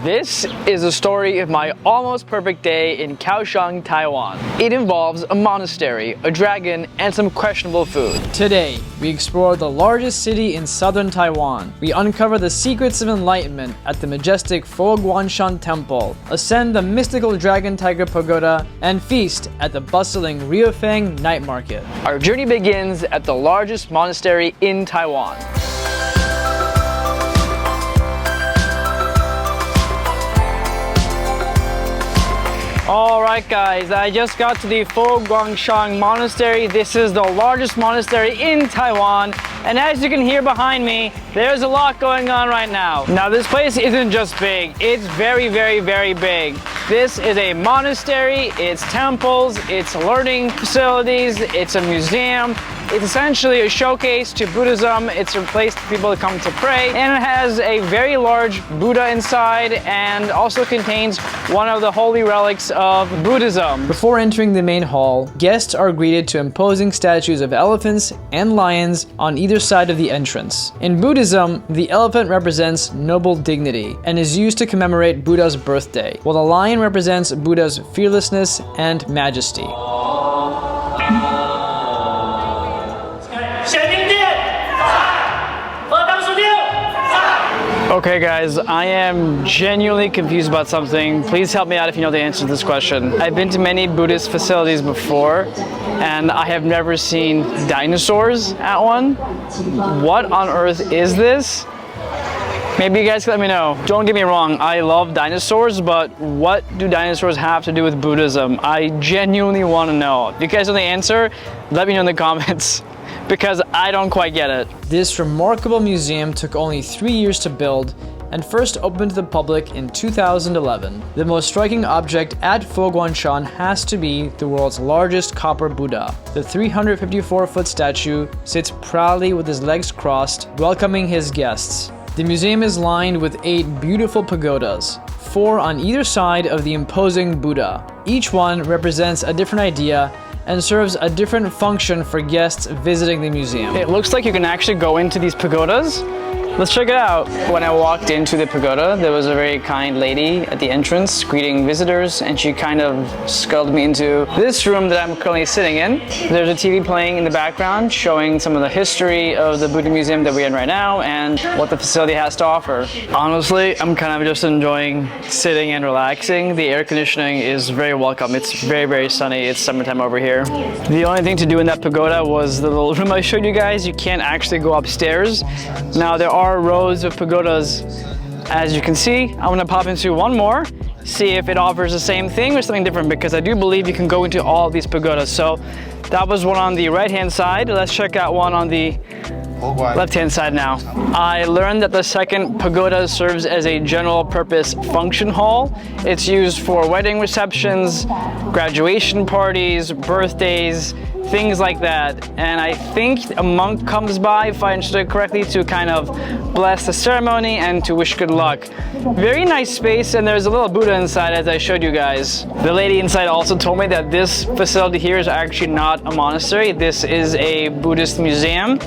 This is the story of my almost perfect day in Kaohsiung, Taiwan. It involves a monastery, a dragon, and some questionable food. Today, we explore the largest city in southern Taiwan. We uncover the secrets of enlightenment at the majestic Fo Guang Shan Temple, ascend the mystical dragon Tiger Pagoda, and feast at the bustling Ruifeng Night Market. Our journey begins at the largest monastery in Taiwan. Alright guys, I just got to the Fo Guang Shan Monastery. This is the largest monastery in Taiwan. And as you can hear behind me, there's a lot going on right now. Now this place isn't just big, it's very big. This is a monastery, it's temples, it's learning facilities, it's a museum. It's essentially a showcase to Buddhism. It's a place for people to come to pray. And it has a very large Buddha inside and also contains one of the holy relics of Buddhism. Before entering the main hall, guests are greeted to imposing statues of elephants and lions on either side of the entrance. In Buddhism, the elephant represents noble dignity and is used to commemorate Buddha's birthday, while the lion represents Buddha's fearlessness and majesty. Okay guys, I am genuinely confused about something. Please help me out if you know the answer to this question. I've been to many Buddhist facilities before, and I have never seen dinosaurs at one. What on earth is this? Maybe you guys can let me know. Don't get me wrong, I love dinosaurs, but what do dinosaurs have to do with Buddhism? I genuinely want to know. If you guys know the answer, let me know in the comments, because I don't quite get it. This remarkable museum took only 3 years to build and first opened to the public in 2011. The most striking object at Fo Guang Shan has to be the world's largest copper Buddha. The 354-foot statue sits proudly with his legs crossed, welcoming his guests. The museum is lined with 8 beautiful pagodas, 4 on either side of the imposing Buddha. Each one represents a different idea and serves a different function for guests visiting the museum. It looks like you can actually go into these pagodas. Let's check it out. When I walked into the pagoda, there was a very kind lady at the entrance greeting visitors, and she kind of scuttled me into this room that I'm currently sitting in. There's a TV playing in the background showing some of the history of the Buddha Museum that we're in right now and what the facility has to offer. Honestly, I'm kind of just enjoying sitting and relaxing. The air conditioning is very welcome. It's very sunny. It's summertime over here. The only thing to do in that pagoda was the little room I showed you guys. You can't actually go upstairs. Now there are rows of pagodas, as you can see. I'm gonna pop into one more, see if it offers the same thing or something different, because I do believe you can go into all of these pagodas. So that was one on the right hand side. Let's check out one on the left hand side now. I learned that the second pagoda serves as a general purpose function hall. It's used for wedding receptions, graduation parties, birthdays, things like that. And I think a monk comes by, if I understood it correctly, to kind of bless the ceremony and to wish good luck. Very nice space, and there's a little Buddha inside, as I showed you guys. The lady inside also told me that this facility here is actually not a monastery. This is a Buddhist museum.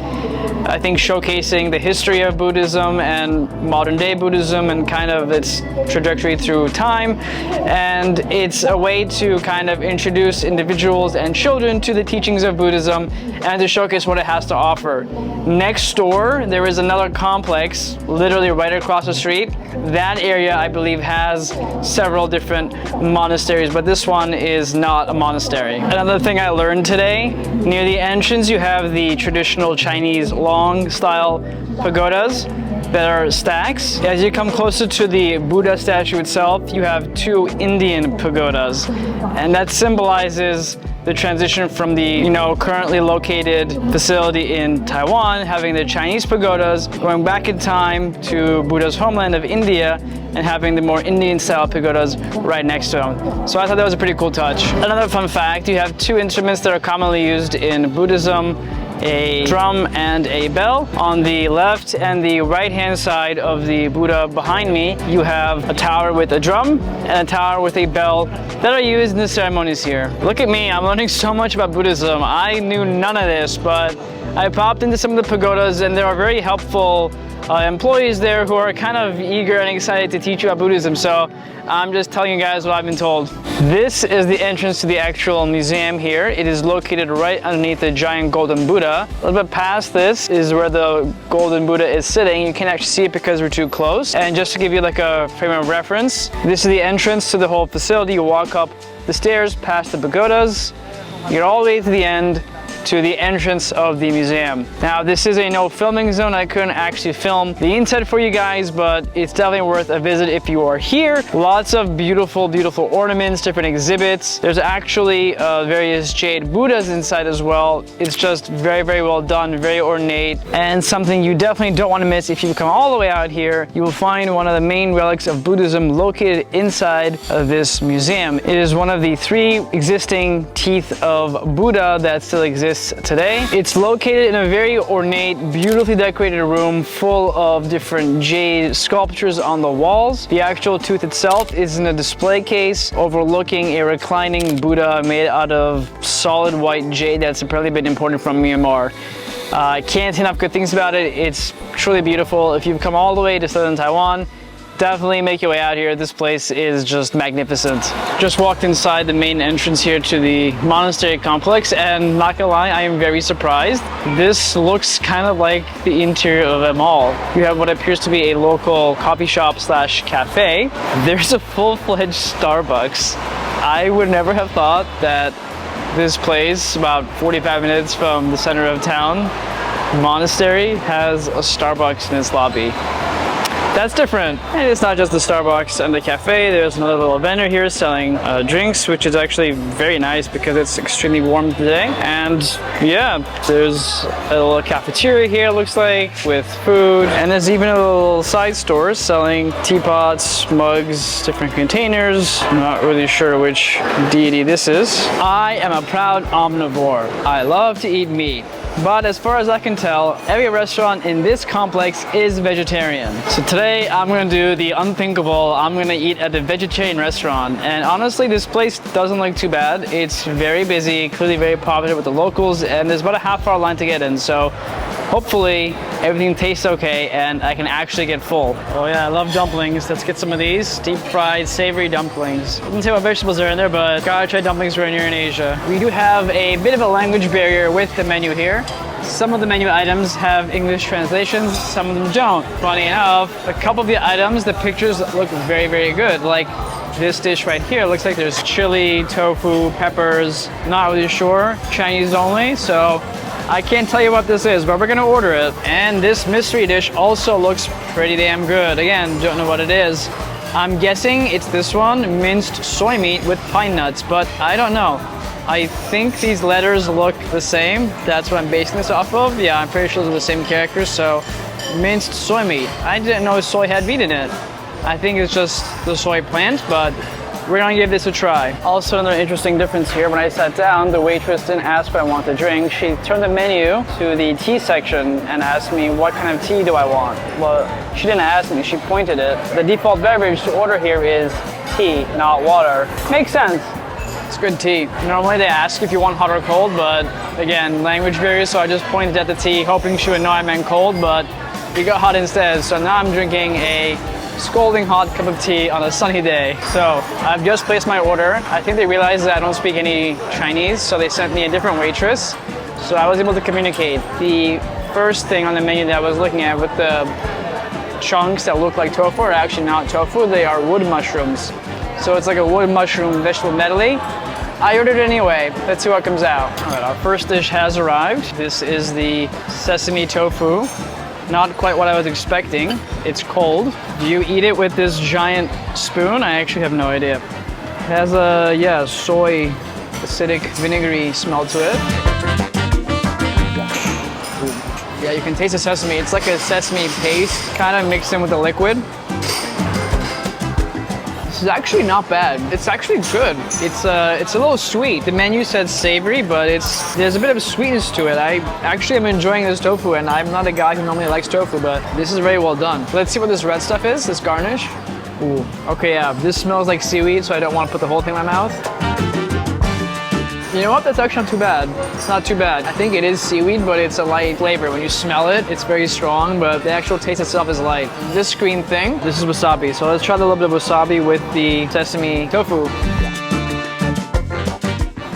I think showcasing the history of Buddhism and modern day Buddhism and kind of its trajectory through time. And it's a way to kind of introduce individuals and children to the teachings of Buddhism and to showcase what it has to offer. Next door, there is another complex, literally right across the street. That area, I believe, has several different monasteries, but this one is not a monastery. Another thing I learned today, near the entrance, you have the traditional Chinese long style pagodas that are stacks. As you come closer to the Buddha statue itself, you have 2 Indian pagodas, and that symbolizes the transition from the, currently located facility in Taiwan, having the Chinese pagodas, going back in time to Buddha's homeland of India, and having the more Indian style pagodas right next to them. So I thought that was a pretty cool touch. Another fun fact, you have 2 instruments that are commonly used in Buddhism, a drum and a bell. On the left and the right hand side of the Buddha behind me, you have a tower with a drum and a tower with a bell that are used in the ceremonies here. Look at me, I'm learning so much about Buddhism. I knew none of this, but I popped into some of the pagodas and there are very helpful employees there who are kind of eager and excited to teach you about Buddhism. So I'm just telling you guys what I've been told. This is the entrance to the actual museum here. It is located right underneath the giant golden Buddha. A little bit past this is where the golden Buddha is sitting. You can't actually see it because we're too close. And just to give you like a frame of reference, this is the entrance to the whole facility. You walk up the stairs past the pagodas, you get all the way to the end, to the entrance of the museum. Now this is a no filming zone. I couldn't actually film the inside for you guys, but it's definitely worth a visit if you are here. Lots of beautiful, beautiful ornaments, different exhibits. There's actually various jade Buddhas inside as well. It's just very, very well done, very ornate, and something you definitely don't want to miss if you come all the way out here. You will find one of the main relics of Buddhism located inside of this museum. It is one of the 3 existing teeth of Buddha that still exists today. It's located in a very ornate, beautifully decorated room full of different jade sculptures on the walls. The actual tooth itself is in a display case overlooking a reclining Buddha made out of solid white jade that's apparently been imported from Myanmar. I can't say enough good things about it. It's truly beautiful. If you've come all the way to southern Taiwan, definitely make your way out here. This place is just magnificent. Just walked inside the main entrance here to the monastery complex, and not gonna lie, I am very surprised. This looks kind of like the interior of a mall. You have what appears to be a local coffee shop slash cafe. There's a full-fledged Starbucks. I would never have thought that this place, about 45 minutes from the center of town, monastery, has a Starbucks in its lobby. That's different. And it's not just the Starbucks and the cafe. There's another little vendor here selling drinks, which is actually very nice because it's extremely warm today. And yeah, there's a little cafeteria here, looks like, with food. And there's even a little side store selling teapots, mugs, different containers. I'm not really sure which deity this is. I am a proud omnivore. I love to eat meat. But as far as I can tell, every restaurant in this complex is vegetarian. So today I'm gonna do the unthinkable. I'm gonna eat at a vegetarian restaurant. And honestly, this place doesn't look too bad. It's very busy, clearly very popular with the locals, and there's about a half-hour line to get in. So hopefully everything tastes okay and I can actually get full. Oh yeah, I love dumplings. Let's get some of these. Deep fried, savory dumplings. I didn't say what vegetables are in there, but gotta try dumplings right here in Asia. We do have a bit of a language barrier with the menu here. Some of the menu items have English translations, some of them don't. Funny enough, a couple of the items, the pictures look very, very good. Like this dish right here, looks like there's chili, tofu, peppers. Not really sure, Chinese only, so I can't tell you what this is, but we're gonna order it. And this mystery dish also looks pretty damn good. Again, don't know what it is. I'm guessing it's this one, minced soy meat with pine nuts, but I don't know. I think these letters look the same. That's what I'm basing this off of. Yeah, I'm pretty sure they're the same characters, so minced soy meat. I didn't know soy had meat in it. I think it's just the soy plant, but we're gonna give this a try. Also, another interesting difference here, when I sat down, the waitress didn't ask what I want to drink. She turned the menu to the tea section and asked me what kind of tea do I want. Well, she didn't ask me, she pointed it. The default beverage to order here is tea, not water. Makes sense. It's good tea. Normally they ask if you want hot or cold, but again, language barrier, so I just pointed at the tea, hoping she would know I meant cold, but we got hot instead. So now I'm drinking a scalding hot cup of tea on a sunny day. So I've just placed my order. I think they realized that I don't speak any Chinese, so they sent me a different waitress. So I was able to communicate. The first thing on the menu that I was looking at with the chunks that look like tofu are actually not tofu, they are wood mushrooms. So it's like a wood mushroom vegetable medley. I ordered it anyway. Let's see what comes out. All right, our first dish has arrived. This is the sesame tofu. Not quite what I was expecting. It's cold. Do you eat it with this giant spoon? I actually have no idea. It has a, yeah, soy, acidic, vinegary smell to it. Yeah, you can taste the sesame. It's like a sesame paste, kind of mixed in with the liquid. This is actually not bad. It's actually good. It's a little sweet. The menu said savory, but there's a bit of sweetness to it. I actually am enjoying this tofu, and I'm not a guy who normally likes tofu, but this is very well done. Let's see what this red stuff is, this garnish. Ooh, okay, yeah, this smells like seaweed, so I don't want to put the whole thing in my mouth. You know what? That's actually not too bad. It's not too bad. I think it is seaweed, but it's a light flavor. When you smell it, it's very strong, but the actual taste itself is light. This green thing, this is wasabi. So let's try a little bit of wasabi with the sesame tofu.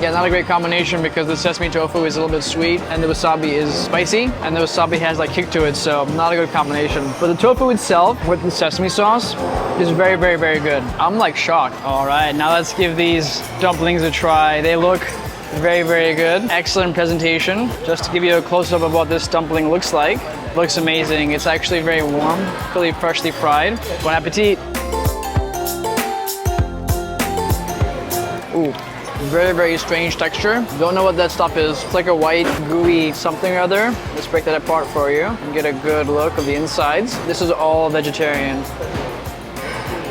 Yeah, not a great combination because the sesame tofu is a little bit sweet and the wasabi is spicy and the wasabi has like kick to it, so not a good combination. But the tofu itself with the sesame sauce is very, very, very good. I'm like shocked. All right, now let's give these dumplings a try. They look very, very good. Excellent presentation. Just to give you a close-up of what this dumpling looks like. Looks amazing. It's actually very warm, really freshly fried. Bon appetit. Ooh. Very, very strange texture. Don't know what that stuff is. It's like a white, gooey something or other. Let's break that apart for you and get a good look of the insides. This is all vegetarian.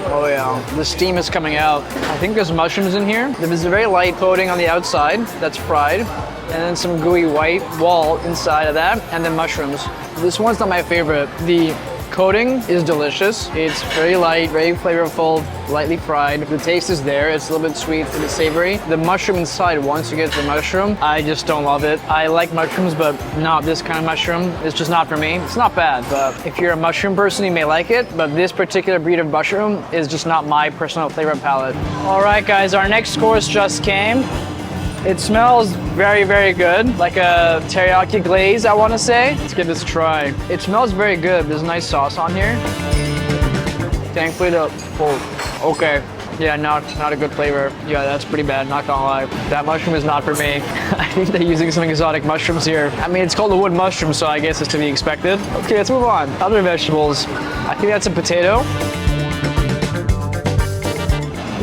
Oh yeah, the steam is coming out. I think there's mushrooms in here. There's a very light coating on the outside that's fried, and then some gooey white wall inside of that, and then mushrooms. This one's not my favorite. The coating is delicious. It's very light, very flavorful, lightly fried. The taste is there. It's a little bit sweet, a little bit savory. The mushroom inside, once you get the mushroom, I just don't love it. I like mushrooms, but not this kind of mushroom. It's just not for me. It's not bad, but if you're a mushroom person, you may like it, but this particular breed of mushroom is just not my personal flavor palette. All right, guys, our next course just came. It smells very, very good, like a teriyaki glaze, I want to say. Let's give this a try. It smells very good. There's nice sauce on here. Thankfully, okay. Yeah, not a good flavor. Yeah, that's pretty bad, not gonna lie. That mushroom is not for me. I think they're using some exotic mushrooms here. I mean, it's called a wood mushroom, so I guess it's to be expected. Okay, let's move on. Other vegetables. I think that's a potato.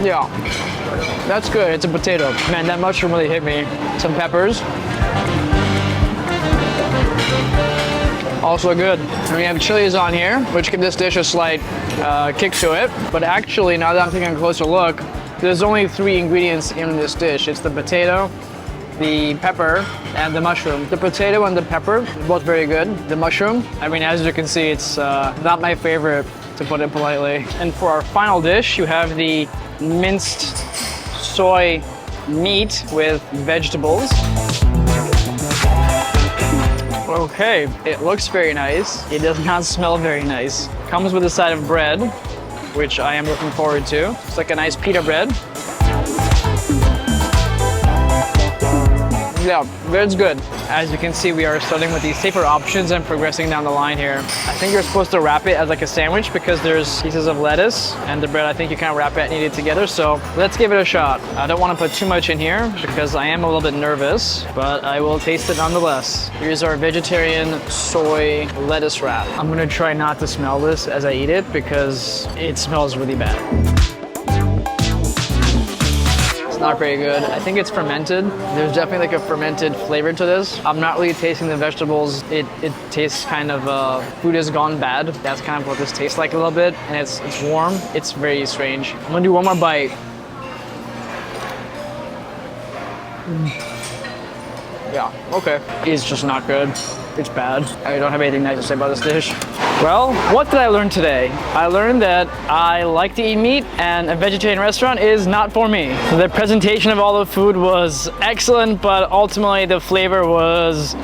Yeah. That's good, it's a potato. Man, that mushroom really hit me. Some peppers. Also good. And we have chilies on here, which give this dish a slight kick to it. But actually, now that I'm taking a closer look, there's only 3 ingredients in this dish. It's the potato, the pepper, and the mushroom. The potato and the pepper, both very good. The mushroom, I mean, as you can see, it's not my favorite, to put it politely. And for our final dish, you have the minced soy meat with vegetables. Okay, it looks very nice. It does not smell very nice. Comes with a side of bread, which I am looking forward to. It's like a nice pita bread. Yeah, bread's good. As you can see, we are starting with these safer options and progressing down the line here. I think you're supposed to wrap it as like a sandwich because there's pieces of lettuce and the bread. I think you kind of wrap it and eat it together. So let's give it a shot. I don't want to put too much in here because I am a little bit nervous, but I will taste it nonetheless. Here's our vegetarian soy lettuce wrap. I'm gonna try not to smell this as I eat it because it smells really bad. Not very good. I think it's fermented. There's definitely like a fermented flavor to this. I'm not really tasting the vegetables. It tastes kind of food has gone bad. That's kind of what this tastes like a little bit. And it's warm. It's very strange. I'm gonna do one more bite. Yeah, okay. It's just not good. It's bad. I don't have anything nice to say about this dish. Well, what did I learn today? I learned that I like to eat meat and a vegetarian restaurant is not for me. The presentation of all the food was excellent, but ultimately the flavor was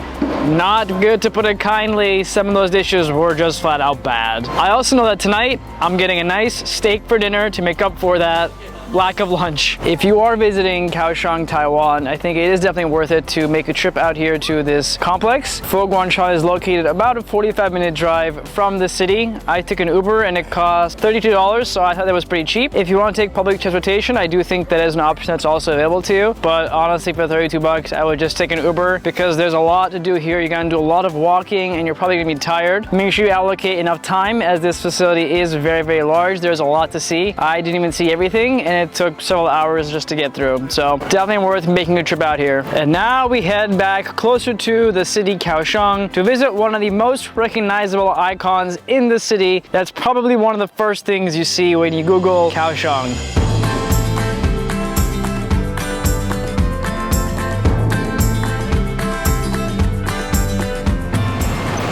not good, to put it kindly. Some of those dishes were just flat out bad. I also know that tonight I'm getting a nice steak for dinner to make up for that lack of lunch. If you are visiting Kaohsiung, Taiwan, I think it is definitely worth it to make a trip out here to this complex. Fo Guang Shan is located about a 45-minute drive from the city. I took an Uber and it cost $32, so I thought that was pretty cheap. If you want to take public transportation, I do think that is an option that's also available to you. But honestly, for 32 bucks, I would just take an Uber because there's a lot to do here. You're gonna do a lot of walking and you're probably gonna be tired. Make sure you allocate enough time as this facility is very, very large. There's a lot to see. I didn't even see everything, and it took several hours just to get through. So definitely worth making a trip out here. And now we head back closer to the city Kaohsiung to visit one of the most recognizable icons in the city. That's probably one of the first things you see when you Google Kaohsiung.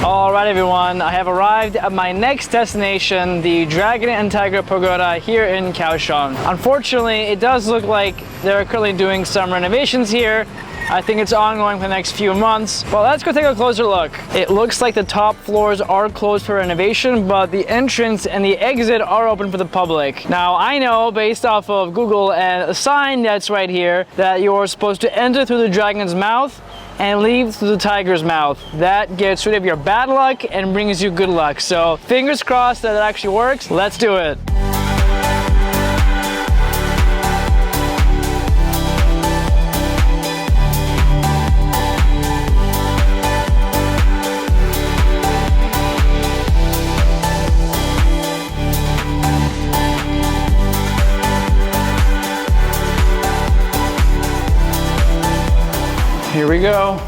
All right, everyone, I have arrived at my next destination, the Dragon and Tiger Pagoda here in Kaohsiung. Unfortunately, it does look like they're currently doing some renovations here. I think it's ongoing for the next few months. Well, let's go take a closer look. It looks like the top floors are closed for renovation, but the entrance and the exit are open for the public. Now, I know based off of Google and a sign that's right here that you're supposed to enter through the dragon's mouth and leave through the tiger's mouth. That gets rid of your bad luck and brings you good luck. So fingers crossed that it actually works. Let's do it. Here we go,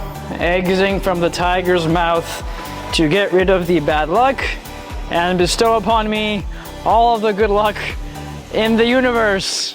exiting from the tiger's mouth to get rid of the bad luck and bestow upon me all of the good luck in the universe.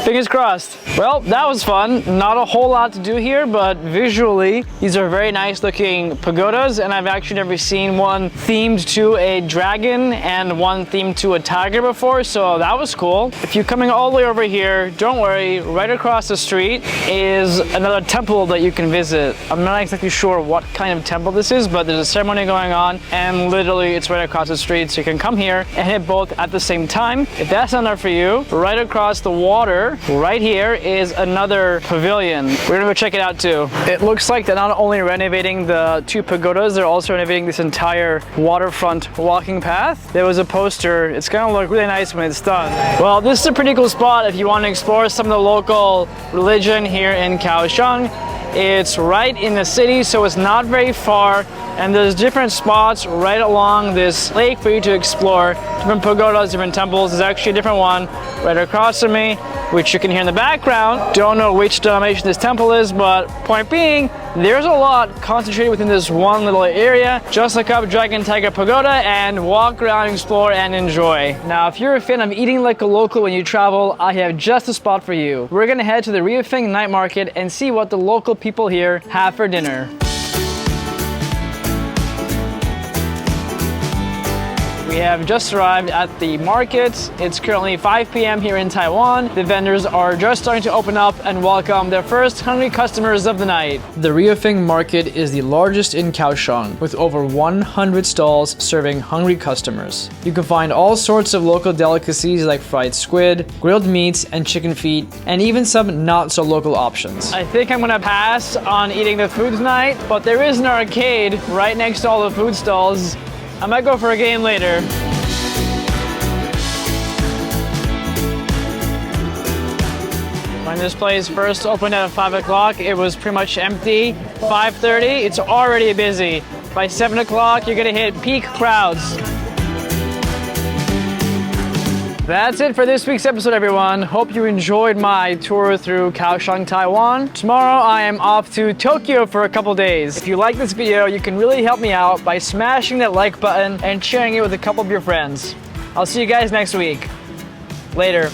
Fingers crossed. Well, that was fun. Not a whole lot to do here, but visually, these are very nice looking pagodas, and I've actually never seen one themed to a dragon and one themed to a tiger before, so that was cool. If you're coming all the way over here, don't worry, right across the street is another temple that you can visit. I'm not exactly sure what kind of temple this is, but there's a ceremony going on, and literally it's right across the street, so you can come here and hit both at the same time. If that's not enough for you, right across the water, right here is another pavilion. We're gonna go check it out too. It looks like they're not only renovating the two pagodas, they're also renovating this entire waterfront walking path. There was a poster. It's gonna look really nice when it's done. Well, this is a pretty cool spot if you want to explore some of the local religion here in Kaohsiung. It's right in the city, so it's not very far, and there's different spots right along this lake for you to explore. Different pagodas, different temples. There's actually a different one right across from me, which you can hear in the background. Don't know which denomination this temple is, but point being, there's a lot concentrated within this one little area. Just look up Dragon Tiger Pagoda and walk around, explore, and enjoy. Now, if you're a fan of eating like a local when you travel, I have just a spot for you. We're gonna head to the Ruifeng Night Market and see what the local people here have for dinner. We have just arrived at the market. It's currently 5 p.m. here in Taiwan. The vendors are just starting to open up and welcome their first hungry customers of the night. The Ruifeng Market is the largest in Kaohsiung, with over 100 stalls serving hungry customers. You can find all sorts of local delicacies like fried squid, grilled meats, and chicken feet, and even some not so local options. I think I'm gonna pass on eating the food tonight, but there is an arcade right next to all the food stalls. I might go for a game later. When this place first opened at 5 o'clock, it was pretty much empty. 5:30, it's already busy. By 7 o'clock, you're gonna hit peak crowds. That's it for this week's episode, everyone. Hope you enjoyed my tour through Kaohsiung, Taiwan. Tomorrow, I am off to Tokyo for a couple days. If you like this video, you can really help me out by smashing that like button and sharing it with a couple of your friends. I'll see you guys next week. Later.